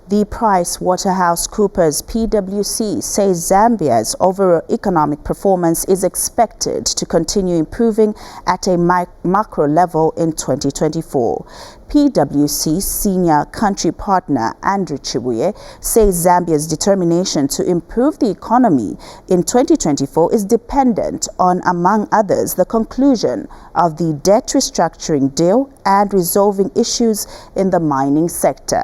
The PricewaterhouseCoopers PwC says Zambia's overall economic performance is expected to continue improving at a macro level in 2024. PwC senior country partner Andrew Chibuye says Zambia's determination to improve the economy in 2024 is dependent on, among others, the conclusion of the debt restructuring deal and resolving issues in the mining sector.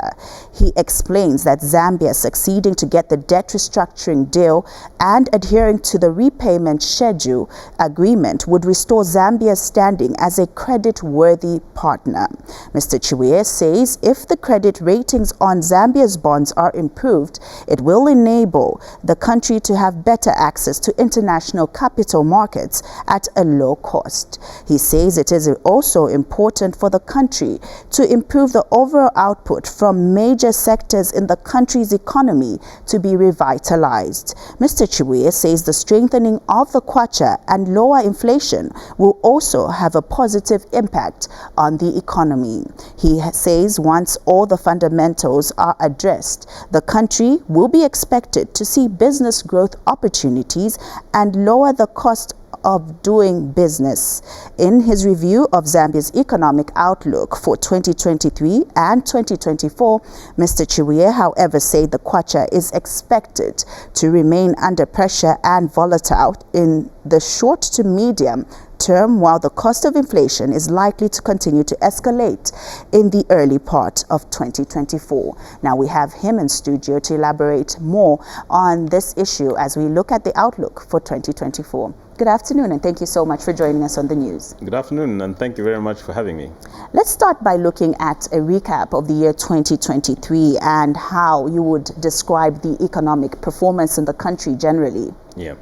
He explains that Zambia succeeding to get the debt restructuring deal and adhering to the repayment schedule agreement would restore Zambia's standing as a credit-worthy partner. Mr. Chibuye says if the credit ratings on Zambia's bonds are improved, it will enable the country to have better access to international capital markets at a low cost. He says it is also important for the country to improve the overall output from major sectors in the country's economy to be revitalized. Mr. Chibuye says the strengthening of the kwacha and lower inflation will also have a positive impact on the economy. He says once all the fundamentals are addressed, the country will be expected to see business growth opportunities and lower the cost of doing business. In his review of Zambia's economic outlook for 2023 and 2024, Mr. Chibuye, however, said the kwacha is expected to remain under pressure and volatile in the short to medium term, while the cost of inflation is likely to continue to escalate in the early part of 2024. Now we have him in studio to elaborate more on this issue as we look at the outlook for 2024. Good afternoon, and thank you so much for joining us on the news. Good afternoon, and thank you very much for having me. Let's start by looking at a recap of the year 2023 and how you would describe the economic performance in the country generally. Yeah.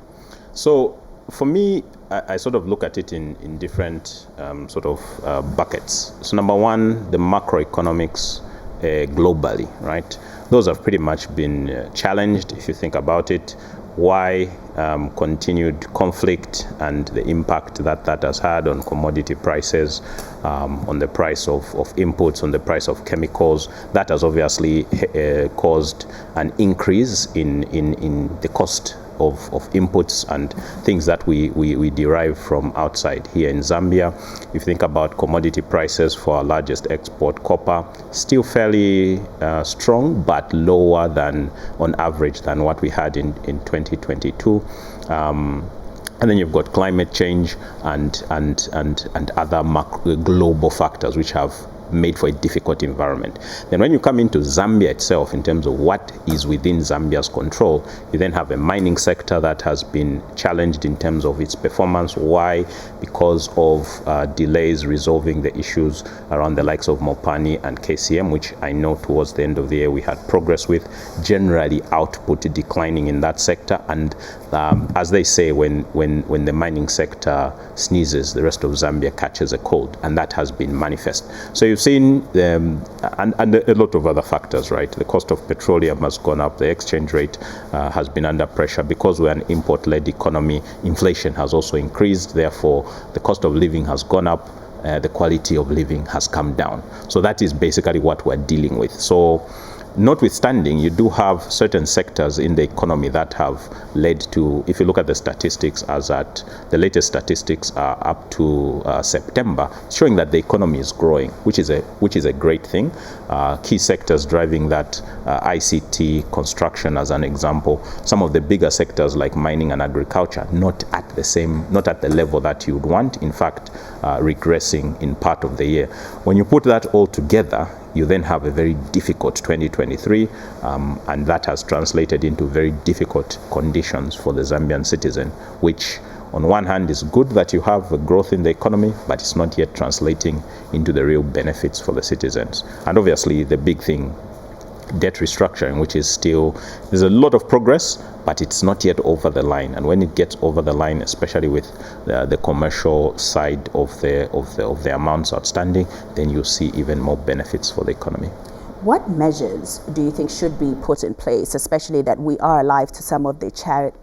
So for me, I sort of look at it in different buckets. So number one, the macroeconomics globally, right? Those have pretty much been challenged, if you think about it. Why continued conflict and the impact that has had on commodity prices, on the price of inputs, on the price of chemicals. That has obviously caused an increase in the cost of inputs and things that we derive from outside. Here in Zambia, if you think about commodity prices for our largest export, copper, still fairly strong, but lower than on average than what we had in 2022. And then you've got climate change and other global factors which have made for a difficult environment. Then when you come into Zambia itself, in terms of what is within Zambia's control, you then have a mining sector that has been challenged in terms of its performance. Why? Because of delays resolving the issues around the likes of Mopani and KCM, which I know towards the end of the year we had progress with. Generally output declining in that sector, and as they say, when the mining sector sneezes, the rest of Zambia catches a cold, and that has been manifest. So you've seen and a lot of other factors, right? The cost of petroleum has gone up, the exchange rate has been under pressure because we're an import-led economy. Inflation has also increased, therefore the cost of living has gone up, the quality of living has come down. So that is basically what we're dealing with. So notwithstanding, you do have certain sectors in the economy that have led to, if you look at the statistics, as at the latest statistics are up to September, showing that the economy is growing, which is a great thing. Key sectors driving that, ICT, construction as an example. Some of the bigger sectors like mining and agriculture, not at the level that you would want, in fact, regressing in part of the year. When you put that all together, you then have a very difficult 2023, and that has translated into very difficult conditions for the Zambian citizen, which on one hand is good that you have a growth in the economy, but it's not yet translating into the real benefits for the citizens. And obviously the big thing, debt restructuring, which is still, there's a lot of progress, but it's not yet over the line. And when it gets over the line, especially with the commercial side of the amounts outstanding, then you see even more benefits for the economy. What measures do you think should be put in place, especially that we are alive to some of the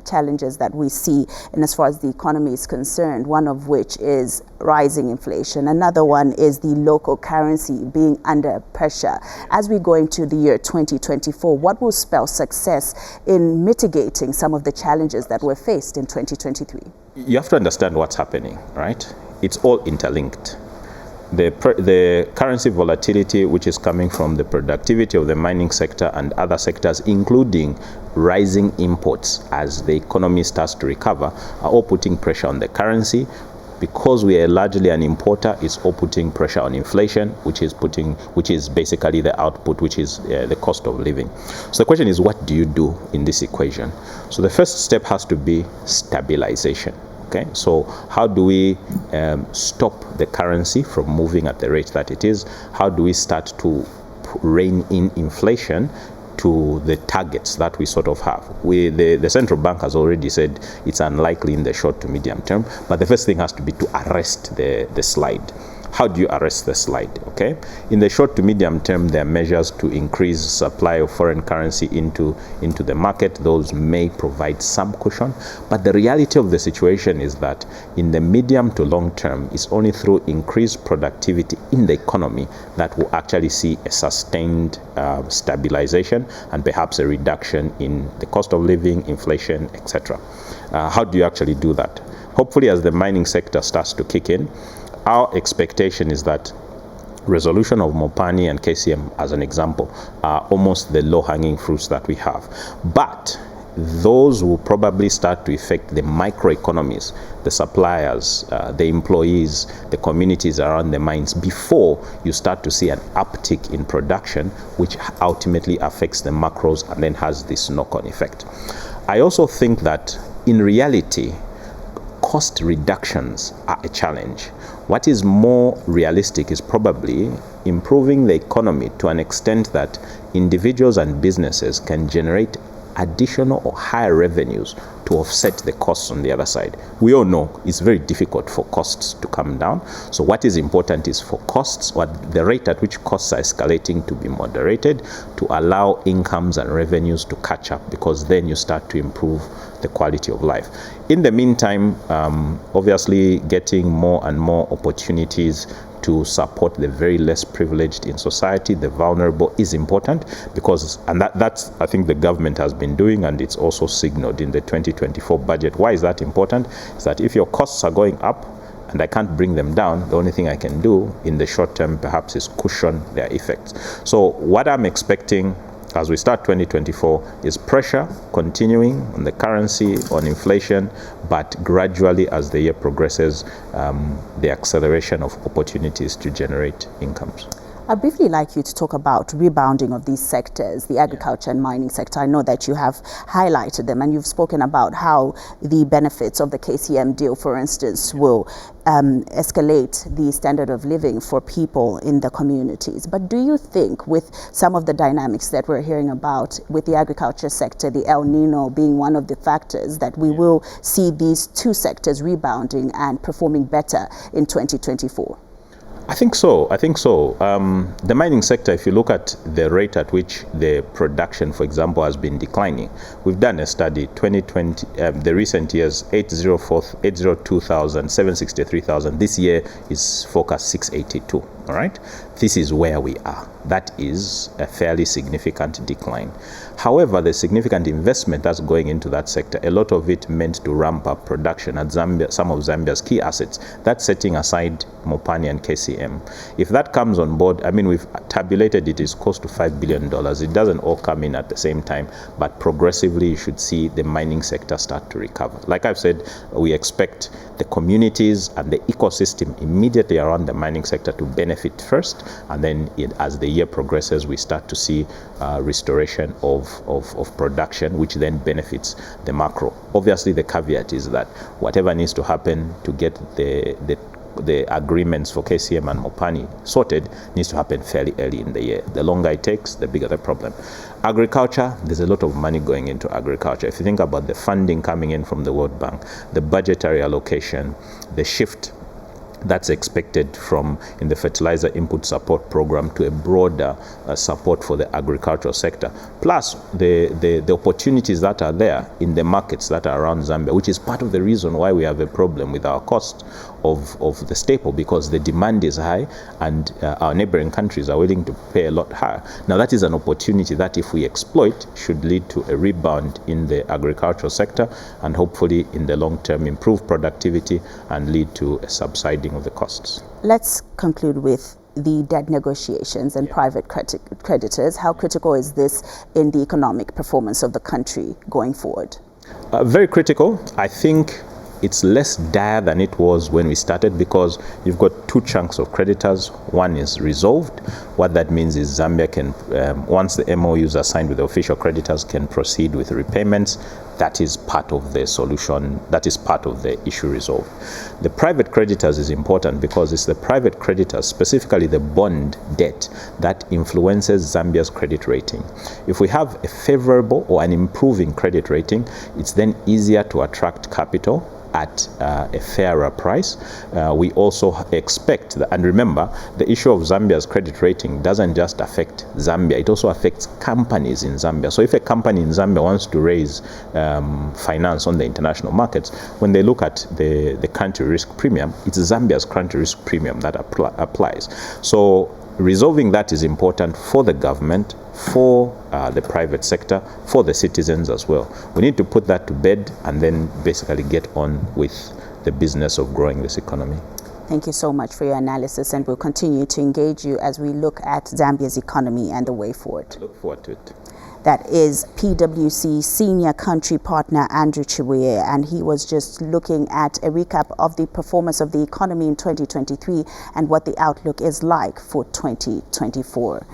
challenges that we see, and as far as the economy is concerned, one of which is rising inflation. Another one is the local currency being under pressure. As we go into the year 2024, what will spell success in mitigating some of the challenges that were faced in 2023? You have to understand what's happening, right? It's all interlinked. The currency volatility, which is coming from the productivity of the mining sector and other sectors, including rising imports as the economy starts to recover, are all putting pressure on the currency. Because we are largely an importer, it's all putting pressure on inflation, which is basically the output, which is the cost of living. So the question is, what do you do in this equation? So the first step has to be stabilization. Okay, so how do we stop the currency from moving at the rate that it is? How do we start to rein in inflation to the targets that we sort of have? The central bank has already said it's unlikely in the short to medium term, but the first thing has to be to arrest the slide. How do you arrest the slide? Okay, in the short to medium term, there are measures to increase supply of foreign currency into the market. Those may provide some cushion, but the reality of the situation is that in the medium to long term, it's only through increased productivity in the economy that will actually see a sustained stabilization and perhaps a reduction in the cost of living, inflation, etc. How do you actually do that? Hopefully, as the mining sector starts to kick in, our expectation is that resolution of Mopani and KCM, as an example, are almost the low-hanging fruits that we have. But those will probably start to affect the microeconomies, the suppliers, the employees, the communities around the mines before you start to see an uptick in production, which ultimately affects the macros and then has this knock-on effect. I also think that in reality, cost reductions are a challenge. What is more realistic is probably improving the economy to an extent that individuals and businesses can generate additional or higher revenues to offset the costs on the other side. We all know it's very difficult for costs to come down. So what is important is for costs, or the rate at which costs are escalating, to be moderated, to allow incomes and revenues to catch up, because then you start to improve the quality of life. In the meantime, obviously getting more and more opportunities to support the very less privileged in society, the vulnerable, is important, because, and that's I think the government has been doing, and it's also signaled in the 2024 budget. Why is that important? Is that if your costs are going up and I can't bring them down, the only thing I can do in the short term perhaps is cushion their effects. So what I'm expecting as we start 2024 is pressure continuing on the currency, on inflation, but gradually as the year progresses, the acceleration of opportunities to generate incomes. I'd briefly like you to talk about rebounding of these sectors, the agriculture and mining sector. I know that you have highlighted them, and you've spoken about how the benefits of the KCM deal, for instance, will escalate the standard of living for people in the communities. But do you think, with some of the dynamics that we're hearing about with the agriculture sector, the El Nino being one of the factors, that we will see these two sectors rebounding and performing better in 2024? I think so. The mining sector, if you look at the rate at which the production, for example, has been declining, we've done a study, 2020, the recent years, 802,000, 763,000. This year is forecast 682. All right. This is where we are. That is a fairly significant decline. However, the significant investment that's going into that sector, a lot of it meant to ramp up production at Zambia, some of Zambia's key assets. That's setting aside Mopani and KCM. If that comes on board, I mean, we've tabulated it is close to $5 billion. It doesn't all come in at the same time, but progressively you should see the mining sector start to recover. Like I've said, we expect the communities and the ecosystem immediately around the mining sector to benefit first, and then as the year progresses, we start to see restoration of production, which then benefits the macro. Obviously, the caveat is that whatever needs to happen to get the agreements for KCM and Mopani sorted needs to happen fairly early in the year. The longer it takes, the bigger the problem. Agriculture, there's a lot of money going into agriculture. If you think about the funding coming in from the World Bank, the budgetary allocation, the shift that's expected from in the fertilizer input support program to a broader support for the agricultural sector, plus the opportunities that are there in the markets that are around Zambia, which is part of the reason why we have a problem with our cost of the staple, because the demand is high and our neighboring countries are willing to pay a lot higher. Now that is an opportunity that, if we exploit, should lead to a rebound in the agricultural sector and hopefully in the long term improve productivity and lead to a subsiding of the costs. Let's conclude with the debt negotiations and private creditors. How critical is this in the economic performance of the country going forward? Very critical. I think it's less dire than it was when we started, because you've got two chunks of creditors. One is resolved. What that means is Zambia can, once the MOUs are signed with the official creditors, can proceed with repayments. That is part of the solution. That is part of the issue resolved. The private creditors is important because it's the private creditors, specifically the bond debt, that influences Zambia's credit rating. If we have a favorable or an improving credit rating, it's then easier to attract capital at a fairer price. We also expect that, and remember, the issue of Zambia's credit rating doesn't just affect Zambia, it also affects companies in Zambia. So if a company in Zambia wants to raise finance on the international markets, when they look at the country risk premium, it's Zambia's country risk premium that applies. So resolving that is important for the government, for the private sector, for the citizens as well. We need to put that to bed and then basically get on with the business of growing this economy. Thank you so much for your analysis, and we'll continue to engage you as we look at Zambia's economy and the way forward. Look forward to it. That is PwC Senior Country Partner Andrew Chibuye, and he was just looking at a recap of the performance of the economy in 2023 and what the outlook is like for 2024.